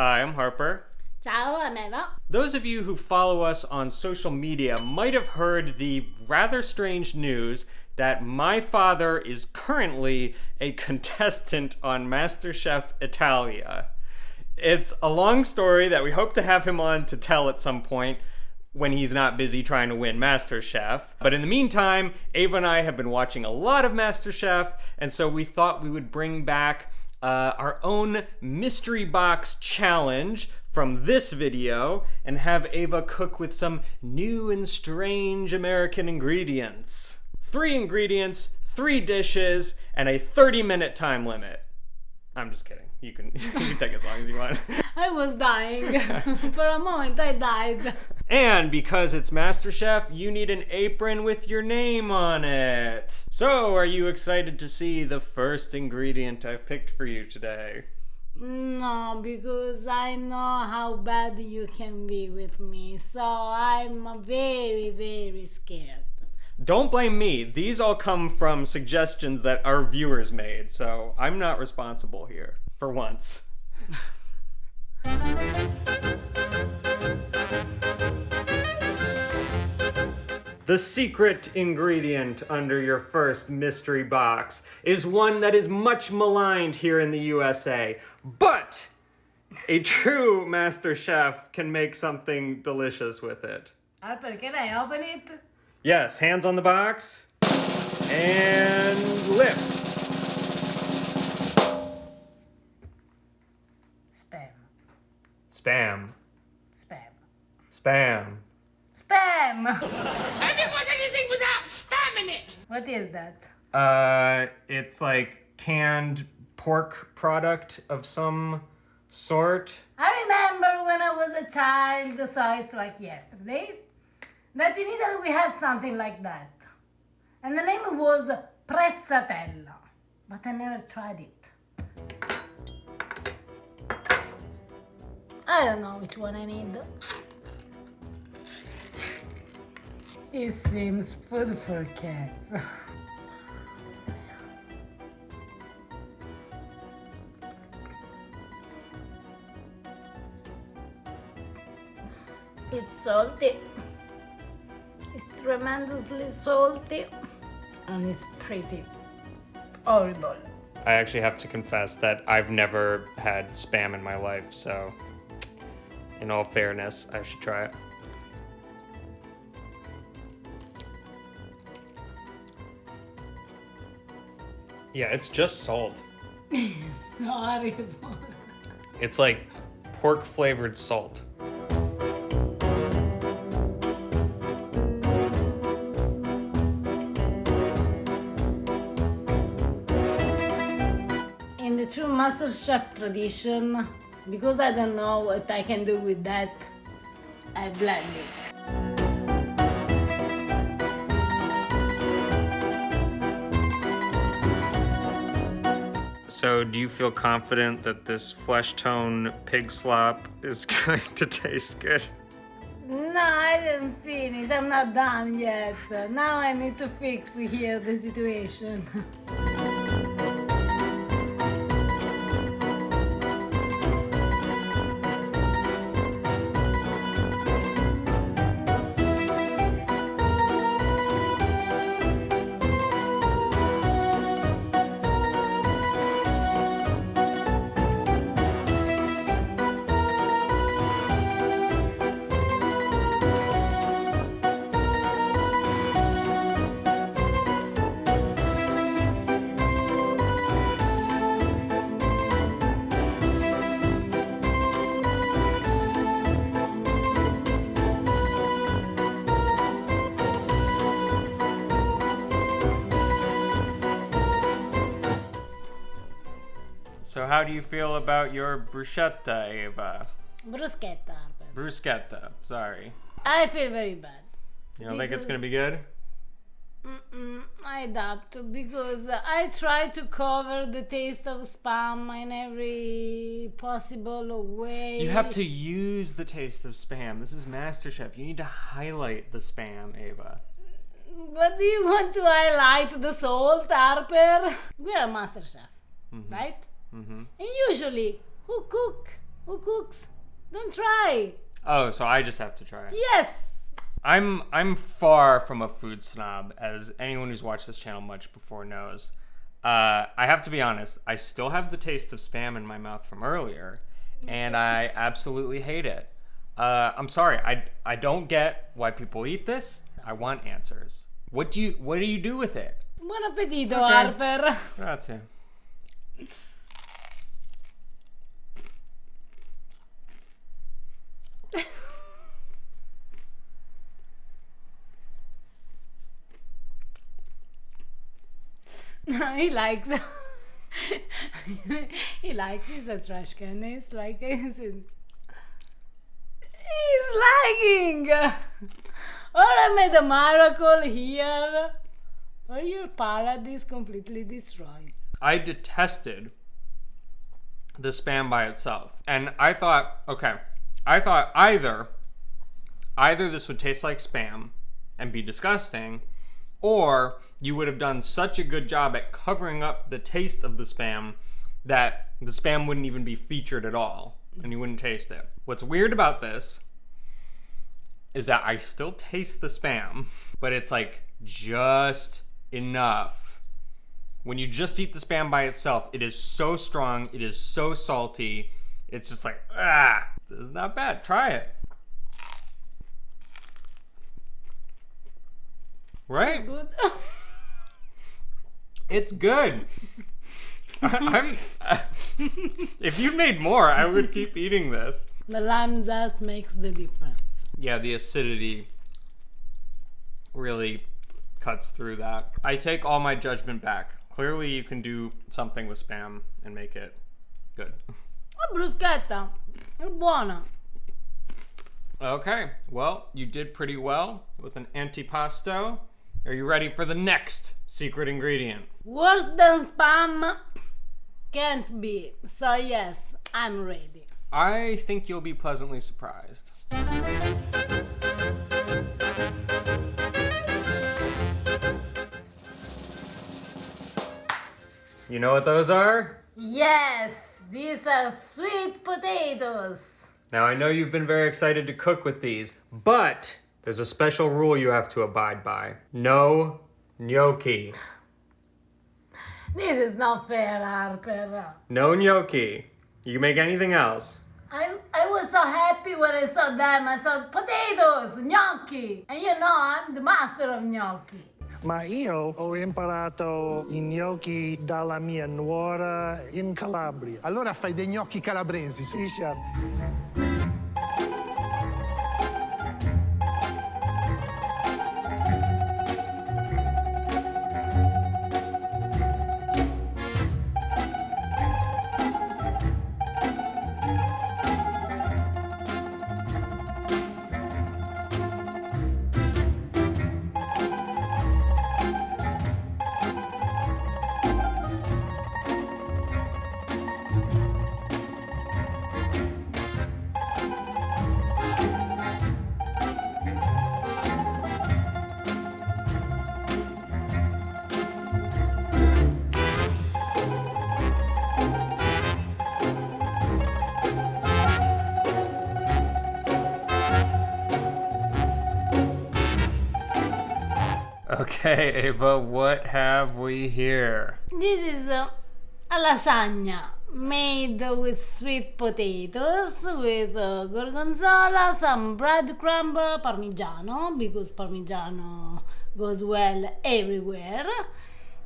Hi, I'm Harper. Ciao, I'm Eva. Those of you who follow us on social media might have heard the rather strange news that my father is currently a contestant on MasterChef Italia. It's a long story that we hope to have him on to tell at some point when he's not busy trying to win MasterChef. But in the meantime, Ava and I have been watching a lot of MasterChef, and so we thought we would bring back our own mystery box challenge from this video and have Ava cook with some new and strange American ingredients. 3 ingredients, 3 dishes, and a 30-minute time limit. I'm just kidding. You can take as long as you want. I was dying. For a moment, I died. And because it's MasterChef, you need an apron with your name on it. So, are you excited to see the first ingredient I've picked for you today? No, because I know how bad you can be with me. So I'm very, very scared. Don't blame me. These all come from suggestions that our viewers made, so I'm not responsible here. For once. The secret ingredient under your first mystery box is one that is much maligned here in the USA, but a true master chef can make something delicious with it. Harper, can I open it? Yes, hands on the box and lift. Spam. Spam. Spam. Spam! I didn't want anything without spam in it! What is that? It's like canned pork product of some sort. I remember when I was a child, so it's like yesterday, that in Italy we had something like that. And the name was pressatella. But I never tried it. I don't know which one I need. It seems food for cats. It's salty. It's tremendously salty. And it's pretty horrible. I actually have to confess that I've never had spam in my life, so in all fairness, I should try it. Yeah, it's just salt. It's horrible. It's like pork flavored salt. In the true MasterChef tradition, because I don't know what I can do with that, I blend it. So, do you feel confident that this flesh tone pig slop is going to taste good? No, I didn't finish. I'm not done yet. Now I need to fix here the situation. So how do you feel about your bruschetta, Eva? Bruschetta, Harper. Bruschetta, sorry. I feel very bad. You don't think it's gonna be good? I doubt, because I try to cover the taste of spam in every possible way. You have to use the taste of spam. This is MasterChef. You need to highlight the spam, Eva. But do you want to highlight the salt, Harper? We are MasterChef, right? Mm-hmm. And usually, who cook Who cooks? Don't try. Oh, so I just have to try it. Yes. I'm far from a food snob, as anyone who's watched this channel much before knows. I have to be honest, I still have the taste of Spam in my mouth from earlier, and I absolutely hate it. I'm sorry, I don't get why people eat this. I want answers. What do you do with it? Buon appetito, Harper. Grazie. He likes. He likes. He's a trash can. He's like. He's liking. Or I made a miracle here. Or your palate is completely destroyed. I detested the Spam by itself, and I thought either this would taste like Spam and be disgusting, or you would have done such a good job at covering up the taste of the Spam that the Spam wouldn't even be featured at all, and you wouldn't taste it. What's weird about this is that I still taste the Spam, but it's like just enough. When you just eat the Spam by itself, it is so strong, it is so salty, it's just like, this is not bad. Try it. Right? Good. It's good. If you made more, I would keep eating this. The lime just makes the difference. Yeah, the acidity really cuts through that. I take all my judgment back. Clearly you can do something with Spam and make it good. Oh, bruschetta. È buona. Okay, well, you did pretty well with an antipasto. Are you ready for the next secret ingredient? Worse than spam can't be. So yes, I'm ready. I think you'll be pleasantly surprised. You know what those are? Yes, these are sweet potatoes. Now, I know you've been very excited to cook with these, but there's a special rule you have to abide by. No gnocchi. This is not fair, Harper. No gnocchi. You can make anything else. I was so happy when I saw them. I saw potatoes, gnocchi. And you know, I'm the master of gnocchi. Ma io ho imparato i gnocchi dalla mia nuora in Calabria. Allora fai dei gnocchi calabresi. Sì, chef. Okay, Ava, what have we here? This is a lasagna made with sweet potatoes, with gorgonzola, some breadcrumb, parmigiano, because parmigiano goes well everywhere,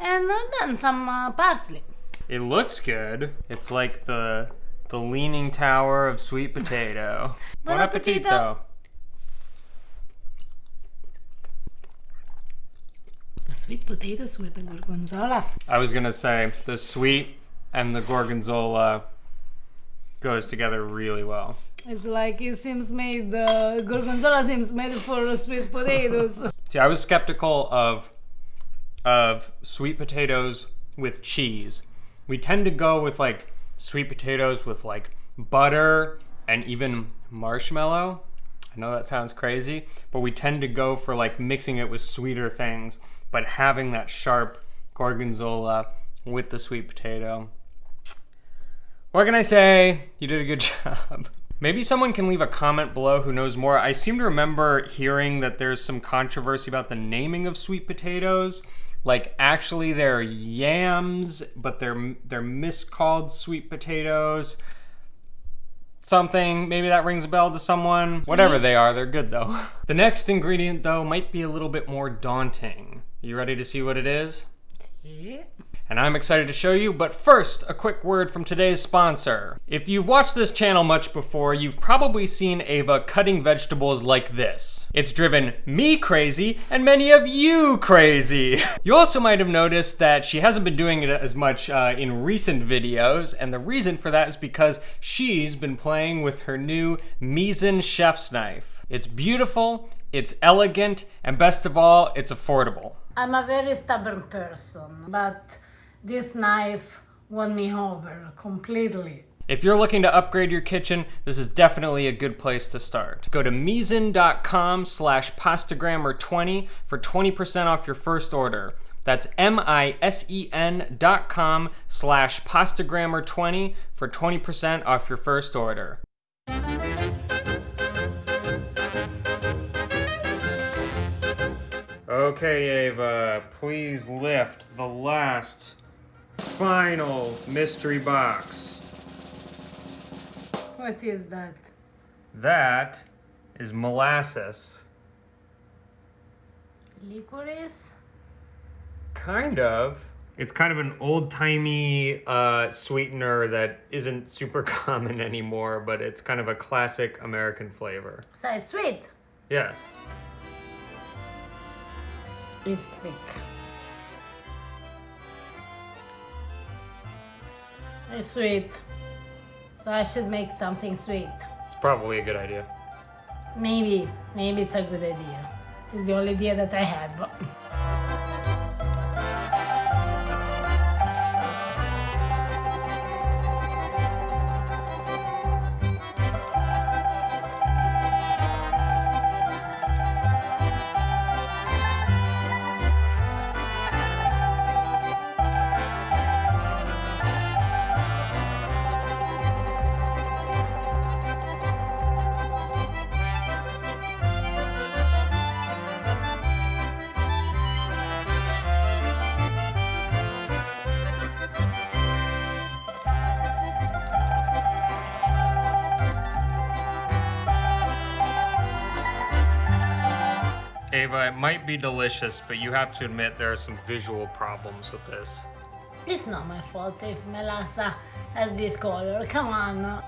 and then some parsley. It looks good. It's like the leaning tower of sweet potato. Buon appetito. The sweet potatoes with the gorgonzola. I was gonna say, the sweet and the gorgonzola goes together really well. It's like it seems made, gorgonzola seems made for sweet potatoes. See, I was skeptical of sweet potatoes with cheese. We tend to go with like sweet potatoes with like butter and even marshmallow. I know that sounds crazy, but we tend to go for like mixing it with sweeter things, but having that sharp gorgonzola with the sweet potato. What can I say? You did a good job. Maybe someone can leave a comment below who knows more. I seem to remember hearing that there's some controversy about the naming of sweet potatoes. Like, actually they're yams, but they're miscalled sweet potatoes. Something, maybe that rings a bell to someone. Whatever they are, they're good though. The next ingredient though might be a little bit more daunting. You ready to see what it is? Yeah. And I'm excited to show you, but first, a quick word from today's sponsor. If you've watched this channel much before, you've probably seen Ava cutting vegetables like this. It's driven me crazy, and many of you crazy. You also might have noticed that she hasn't been doing it as much in recent videos, and the reason for that is because she's been playing with her new Misen chef's knife. It's beautiful, it's elegant, and best of all, it's affordable. I'm a very stubborn person, but this knife won me over completely. If you're looking to upgrade your kitchen, this is definitely a good place to start. Go to misen.com/pastagrammar20 for 20% off your first order. That's misen.com/pastagrammar20 for 20% off your first order. Okay, Ava, please lift the last, final mystery box. What is that? That is molasses. Licorice? Kind of. It's kind of an old-timey sweetener that isn't super common anymore, but it's kind of a classic American flavor. So it's sweet. Yes. It's thick. It's sweet. So I should make something sweet. It's probably a good idea. Maybe it's a good idea. It's the only idea that I had, but... Ava, it might be delicious, but you have to admit there are some visual problems with this. It's not my fault if melassa has this color. Come on.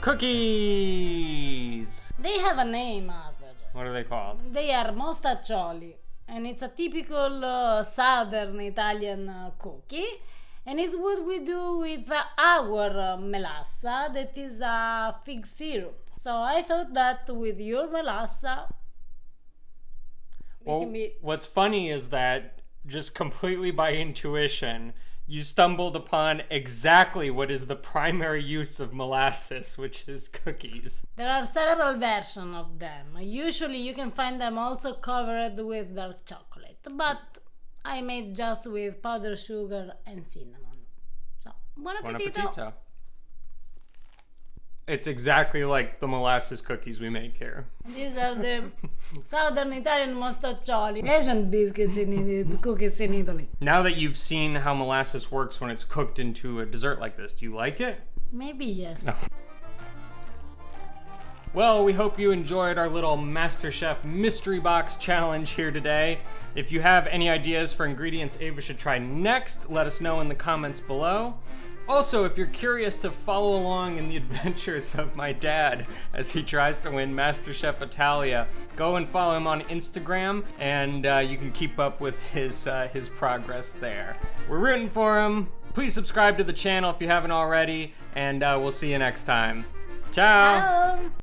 Cookies! They have a name, Harper. What are they called? They are Mostaccioli, and it's a typical southern Italian cookie, and it's what we do with our melassa, that is a fig syrup. So I thought that with your melassa, Well, what's funny is that just completely by intuition, you stumbled upon exactly what is the primary use of molasses, which is cookies. there are several versions of them. Usually you can find them also covered with dark chocolate, but I made just with powdered sugar and cinnamon. So, buon appetito! It's exactly like the molasses cookies we make here. These are the Southern Italian Mostaccioli. Asian biscuits in cookies in Italy. Now that you've seen how molasses works when it's cooked into a dessert like this, do you like it? Maybe yes. No. Well, we hope you enjoyed our little MasterChef mystery box challenge here today. If you have any ideas for ingredients Ava should try next, let us know in the comments below. Also, if you're curious to follow along in the adventures of my dad as he tries to win MasterChef Italia, go and follow him on Instagram, and you can keep up with his progress there. We're rooting for him. Please subscribe to the channel if you haven't already, and we'll see you next time. Ciao! Ciao!